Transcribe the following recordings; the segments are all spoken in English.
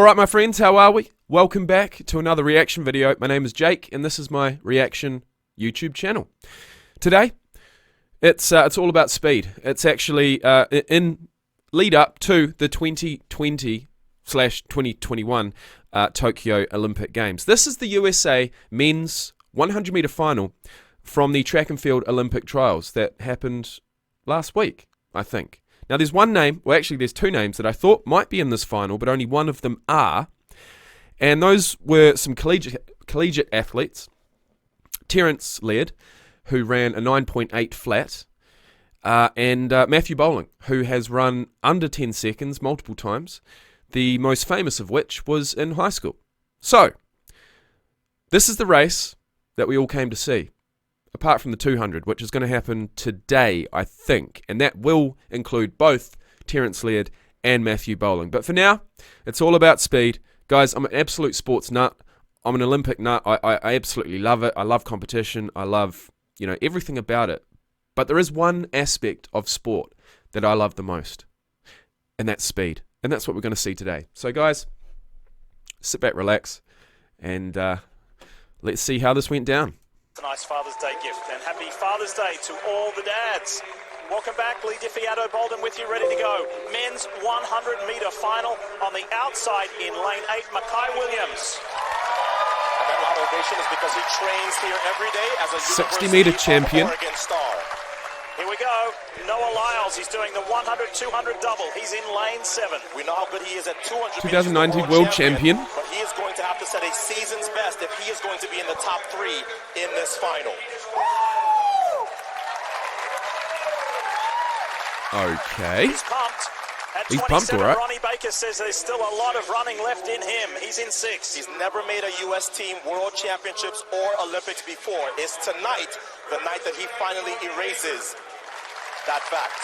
Alright my friends, how are we? Welcome back to another reaction video. My name is Jake and this is my reaction YouTube channel. Today, it's all about speed. It's actually in lead up to the 2020/2021 Tokyo Olympic Games. This is the USA men's 100 meter final from the track and field Olympic trials that happened last week, I think. Now there's one name, well actually there's two names that I thought might be in this final, but only one of them are. And those were some collegiate athletes. Terence Laird, who ran a 9.8 flat, and Matthew Bowling, who has run under 10 seconds multiple times, the most famous of which was in high school. So, this is the race that we all came to see, apart from the 200, which is going to happen today, I think, and that will include both Terence Laird and Matthew Bowling. But for now, it's all about speed. Guys, I'm an absolute sports nut. I'm an Olympic nut. I absolutely love it. I love competition. I love, everything about it. But there is one aspect of sport that I love the most, and that's speed. And that's what we're going to see today. So guys, sit back, relax, and let's see how this went down. It's a nice Father's Day gift, and happy Father's Day to all the dads. Welcome back, Lee Diffie, Bolden with you, ready to go. Men's 100-meter final on the outside in lane 8, Mackay Williams. And that loud ovation is because he trains here every day as a 60-meter champion. Star. Here we go, Noah Lyles, he's doing the 100-200 double. He's in lane 7. We know how good he is at 200. 2019 world champion. But he is going to have to set a season's best if he is going to be in the top 3 in this final. Okay. He's pumped. At He's 27, pumped, all right. Ronnie Baker says there's still a lot of running left in him. He's in 6. He's never made a U.S. team World Championships or Olympics before. It's tonight, the night that he finally erases that fact.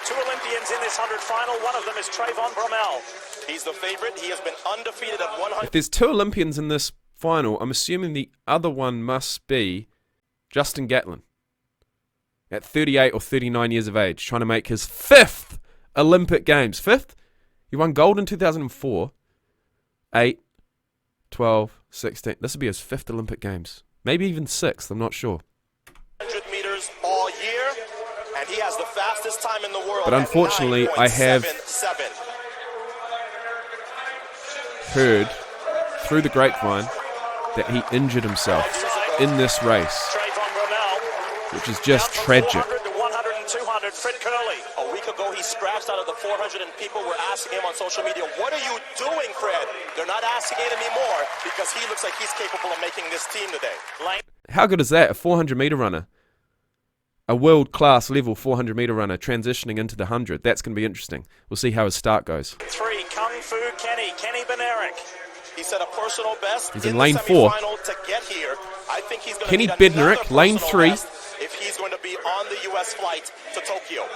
2 Olympians in this 100 final. One of them is Trayvon Bromell. He's the favorite. He has been undefeated at 100. If there's 2 Olympians in this final, I'm assuming the other one must be Justin Gatlin. At 38 or 39 years of age, trying to make his 5th Olympic Games. 5th? He won gold in 2004. 8, 12, 16. This will be his 5th Olympic Games. Maybe even 6th, I'm not sure. 100 meters all year, and he has the fastest time in the world. But unfortunately, I have heard through the grapevine that he injured himself in this race, which is just tragic. 100 to 100 and 200, Fred Curley. A week ago, he scratched out of the 400, and people were asking him on social media, what are you doing, Fred? They're not asking it anymore because he looks like he's capable of making this team today. How good is that? A 400-meter runner. A world-class level 400-meter runner transitioning into the 100. That's going to be interesting. We'll see how his start goes. 3, Kung Fu Kenny Benerick. He set a personal best. He's in lane 4. To get here. I think he's going Kenny to need Bednarek, lane 3. If he's going to be on the U.S. flight to Tokyo.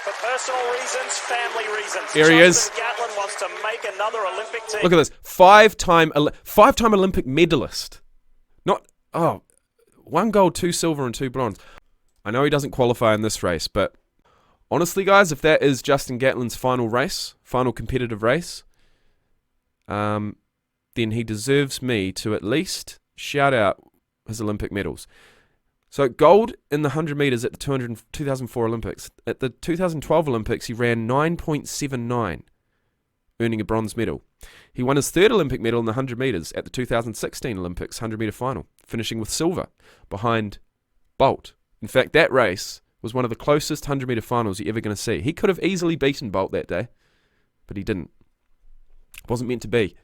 For personal reasons, family reasons. Here he is. Gatlin wants to make another Olympic team. Look at this. 5-time Olympic medalist. Not, 1 gold, 2 silver, and 2 bronze. I know he doesn't qualify in this race, but honestly, guys, if that is Justin Gatlin's final race, final competitive race, then he deserves me to at least shout out his Olympic medals. So gold in the 100 meters at the 2004 Olympics. At the 2012 Olympics, he ran 9.79, earning a bronze medal. He won his 3rd Olympic medal in the 100 meters at the 2016 Olympics 100 meter final, finishing with silver behind Bolt. In fact, that race was one of the closest 100 meter finals you're ever going to see. He could have easily beaten Bolt that day, but he didn't. Wasn't meant to be.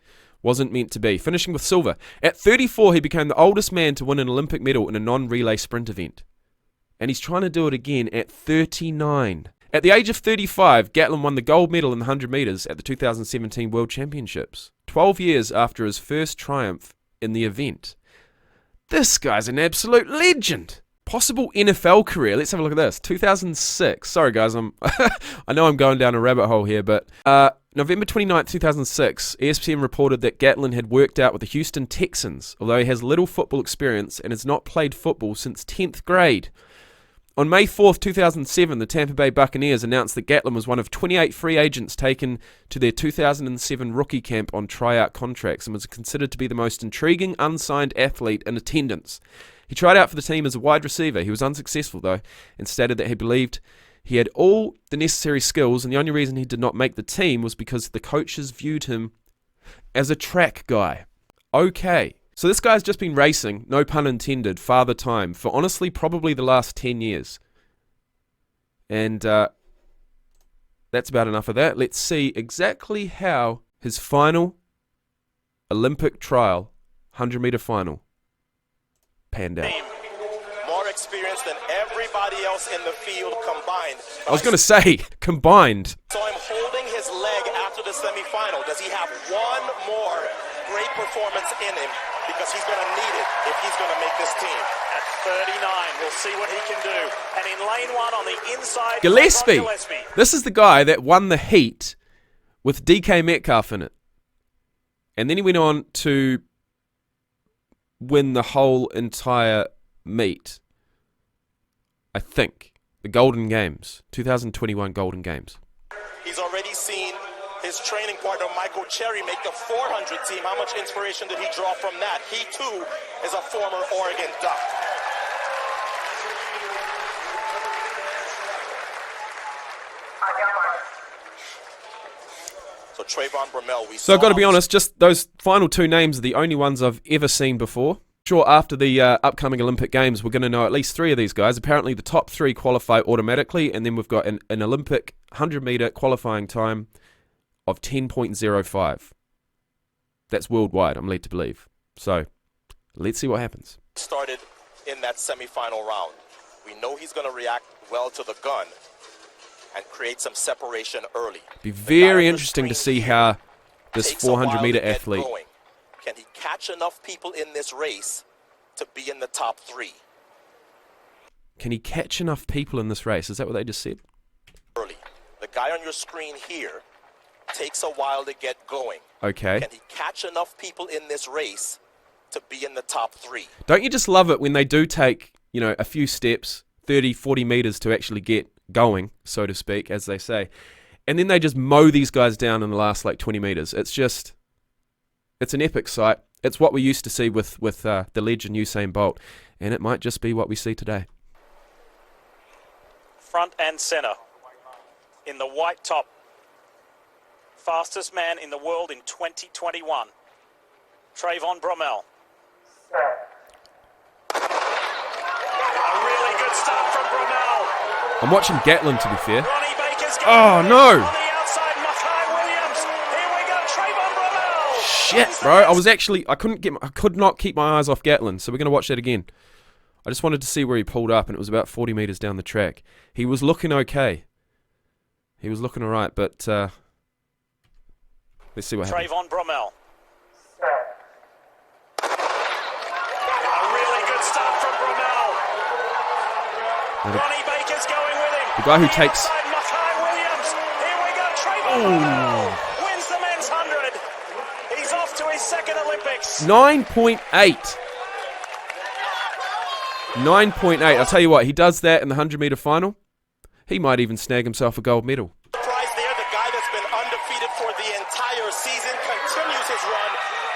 Wasn't meant to be. Finishing with silver. At 34, he became the oldest man to win an Olympic medal in a non-relay sprint event. And he's trying to do it again at 39. At the age of 35, Gatlin won the gold medal in the 100 meters at the 2017 World Championships, 12 years after his first triumph in the event. This guy's an absolute legend. Possible NFL career. Let's have a look at this. 2006. Sorry, guys. I know I'm going down a rabbit hole here, but November 29th, 2006, ESPN reported that Gatlin had worked out with the Houston Texans, although he has little football experience and has not played football since 10th grade. On May 4th, 2007, the Tampa Bay Buccaneers announced that Gatlin was one of 28 free agents taken to their 2007 rookie camp on tryout contracts and was considered to be the most intriguing unsigned athlete in attendance. He tried out for the team as a wide receiver. He was unsuccessful, though, and stated that he believed he had all the necessary skills, and the only reason he did not make the team was because the coaches viewed him as a track guy. Okay. So this guy's just been racing, no pun intended, father time, for honestly probably the last 10 years. And that's about enough of that. Let's see exactly how his final Olympic trial, 100-meter final, panned out. More experience than everybody else in the field combined. I was going to say, combined. So I'm holding his leg after the semifinal. Does he have one more great performance in him? Because he's going to need it if he's going to make this team. At 39, we'll see what he can do. And in lane one on the inside, Gillespie. Gillespie. This is the guy that won the heat with DK Metcalf in it. And then he went on to win the whole entire meet. I think. The Golden Games. 2021 Golden Games. He's already seen his training partner Michael Cherry make the 400 team. How much inspiration did he draw from that? He too is a former Oregon Duck. So Trayvon Bromell, So I've got to be honest, just those final two names are the only ones I've ever seen before. Sure, after the upcoming Olympic Games, we're going to know at least three of these guys. Apparently the top three qualify automatically, and then we've got an Olympic 100-meter qualifying time of 10.05. That's worldwide, I'm led to believe. So, let's see what happens. Started in that semifinal round. We know he's going to react well to the gun and create some separation early. Be very interesting to see how this 400-meter athlete... Can he catch enough people in this race to be in the top three? Can he catch enough people in this race? Is that what they just said? Early. The guy on your screen here takes a while to get going. Okay. Can he catch enough people in this race to be in the top three? Don't you just love it when they do take, a few steps, 30, 40 meters to actually get going, so to speak, as they say, and then they just mow these guys down in the last 20 meters. It's an epic sight. It's what we used to see with the legend Usain Bolt, and it might just be what we see today. Front and center in the white top. Fastest man in the world in 2021. Trayvon Bromell. A really good start from Bromell. I'm watching Gatlin, to be fair. Ronnie Baker's Oh, no. On the outside, Makai Williams. Here we go, Trayvon Bromell. Shit, bro. I could not keep my eyes off Gatlin, so we're going to watch that again. I just wanted to see where he pulled up, and it was about 40 meters down the track. He was looking okay. He was looking all right, but let's see what happens. Trayvon Bromell. A really good start from Bromell. Ronnie Baker's going with him. The guy who takes... Makai Williams. Here we go, Trayvon Bromell wins the men's 100. He's off to his second Olympics. 9.8. 9.8. I'll tell you what, he does that in the 100-meter final. He might even snag himself a gold medal. Surprise there, the guy that's been undefeated for the entire season continues his run.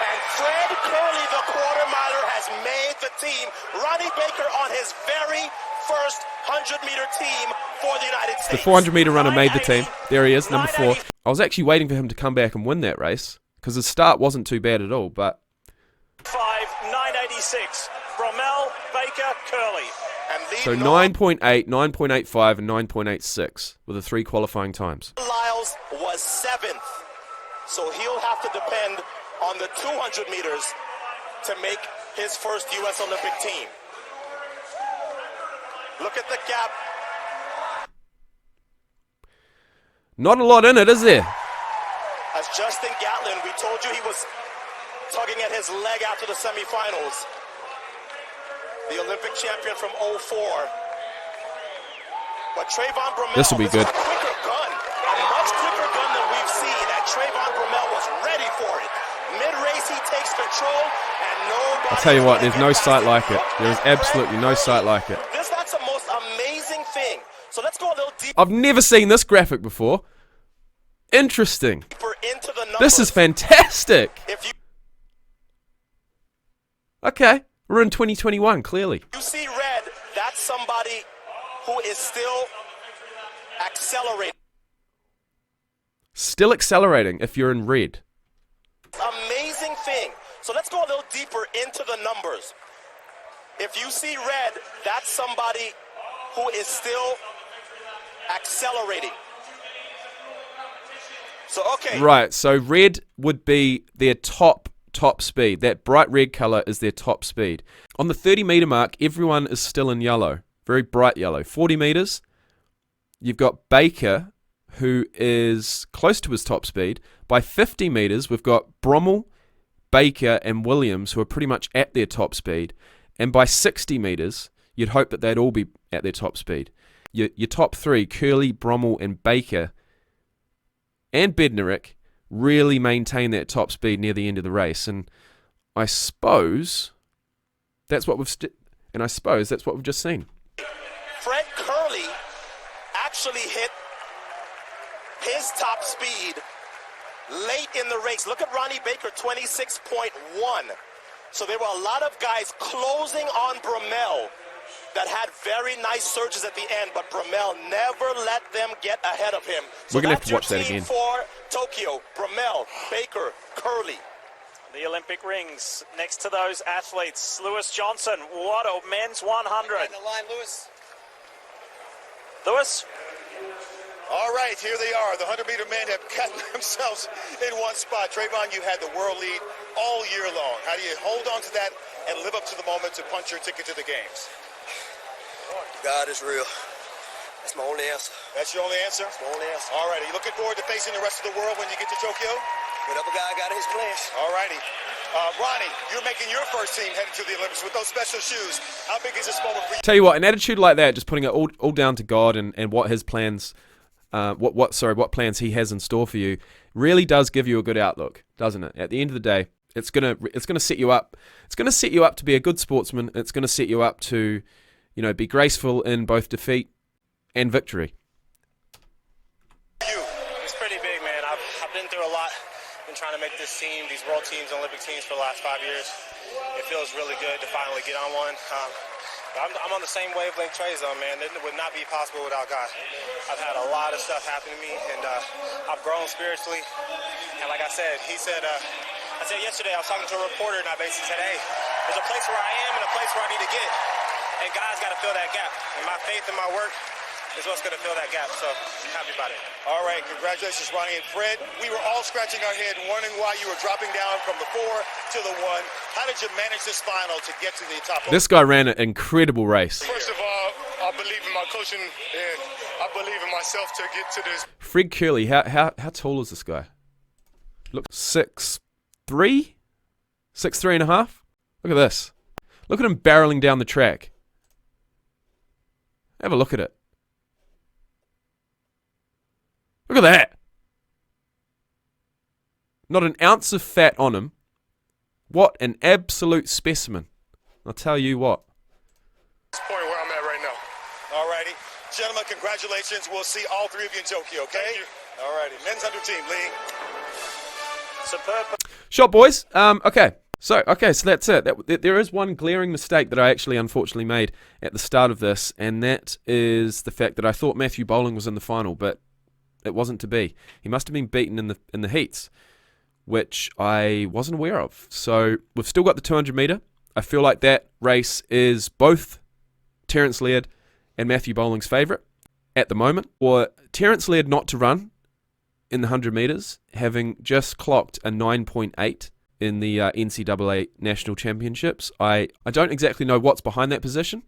And Fred Kerley, the quarter-miler, has made the team. Ronnie Baker on his very first 100-meter team for the United States. The 400-meter runner made the team. There he is, number 4. I was actually waiting for him to come back and win that race, because his start wasn't too bad at all, but... 5:9:86. Bromell, Baker, Kerley. So 9.8, 9.85, and 9.86 were the three qualifying times. Lyles was 7th, so he'll have to depend on the 200 meters to make his first U.S. Olympic team. Look at the gap. Not a lot in it, is there? As Justin Gatlin, we told you he was tugging at his leg after the semifinals. The Olympic champion from 04. But Trayvon Bromell, this will be good. A quicker gun, a much quicker gun than we've seen, and Trayvon Bromell was ready for it. Mid-race, he takes control, and nobody... I'll tell you what, there's no sight like it. There is absolutely no sight like it. That's the most amazing thing. So let's go a little deeper I've never seen this graphic before. Interesting. into the numbers. This is fantastic. If you Okay, we're in 2021, clearly. see red, that's somebody who is still accelerating. Still accelerating if you're in red. Amazing thing. So let's go a little deeper into the numbers. If you see red, that's somebody who is still accelerating. So, okay. Right, so red would be their top speed. That bright red color is their top speed. On the 30 meter mark, everyone is still in yellow, very bright yellow. 40 meters, you've got Baker, who is close to his top speed. By 50 meters, we've got Brommel, Baker, and Williams, who are pretty much at their top speed. And by 60 meters, you'd hope that they'd all be at their top speed. Your top three, Curley, Brommel, and Baker, and Bednarek, really maintain that top speed near the end of the race. And I suppose that's what we've just seen. Fred Curley actually hit his top speed late in the race. Look at Ronnie Baker, 26.1. So there were a lot of guys closing on Bromell that had very nice surges at the end, but Bromell never let them get ahead of him. So We're going to have to watch that's that your again. team for Tokyo, Bromell, Baker, Curley. The Olympic rings next to those athletes. Lewis Johnson, what a men's 100. Right in the line, Lewis. Lewis, All right, here they are. The 100-meter men have gotten themselves in one spot. Trayvon, you had the world lead all year long. How do you hold on to that and live up to the moment to punch your ticket to the games? God is real. That's my only answer. That's your only answer? That's my only answer. All right, are you looking forward to facing the rest of the world when you get to Tokyo? Whatever guy got in his plans. All righty. Ronnie, you're making your first team headed to the Olympics with those special shoes. How big is this moment for you? Tell you what, an attitude like that, just putting it all down to God and what his plans, what plans he has in store for you, really does give you a good outlook, doesn't it? At the end of the day, it's gonna set you up. It's gonna set you up to be a good sportsman. It's gonna set you up to, be graceful in both defeat and victory. It's pretty big, man. I've been through a lot. Been trying to make this team, these world teams, Olympic teams for the last 5 years. It feels really good to finally get on one. I'm on the same wavelength Trey's on, man. It would not be possible without God. I've had a lot of stuff happen to me, and I've grown spiritually. And like I said, I said yesterday, I was talking to a reporter, and I basically said, hey, there's a place where I am and a place where I need to get. And God's got to fill that gap. And my faith and my work is what's going to fill that gap. So I'm happy about it. All right, congratulations, Ronnie and Fred. We were all scratching our head wondering why you were dropping down from the 4 to the 1. How did you manage this final to get to the top? This guy ran an incredible race. First of all, I believe in my coaching and I believe in myself to get to this. Fred Curley, how tall is this guy? Look, 6'3", 6'3.5". Look at this. Look at him barreling down the track. Have a look at it. Look at that. Not an ounce of fat on him. What an absolute specimen. I'll tell you what. This point where I'm at right now. All righty. Gentlemen, congratulations. We'll see all 3 of you in Tokyo, okay? Thank you. All righty. Men's 100 team, Lee. superb. Shot, boys. Okay. So that's it. There is one glaring mistake that I actually unfortunately made at the start of this, and that is the fact that I thought Matthew Bowling was in the final, but it wasn't to be. He must have been beaten in the heats, which I wasn't aware of. So we've still got the 200 meter. I feel like that race is both Terence Laird and Matthew Bowling's favourite at the moment. For Terence Laird not to run in the 100 metres, having just clocked a 9.8 in the NCAA National Championships. I don't exactly know what's behind that position,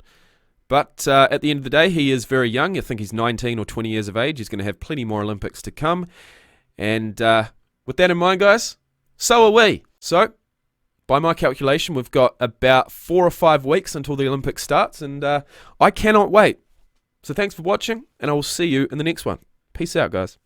but at the end of the day, he is very young. I think he's 19 or 20 years of age. He's going to have plenty more Olympics to come. And with that in mind, guys, so are we. So, by my calculation, we've got about 4 or 5 weeks until the Olympics starts, and I cannot wait. So thanks for watching, and I will see you in the next one. Peace out, guys.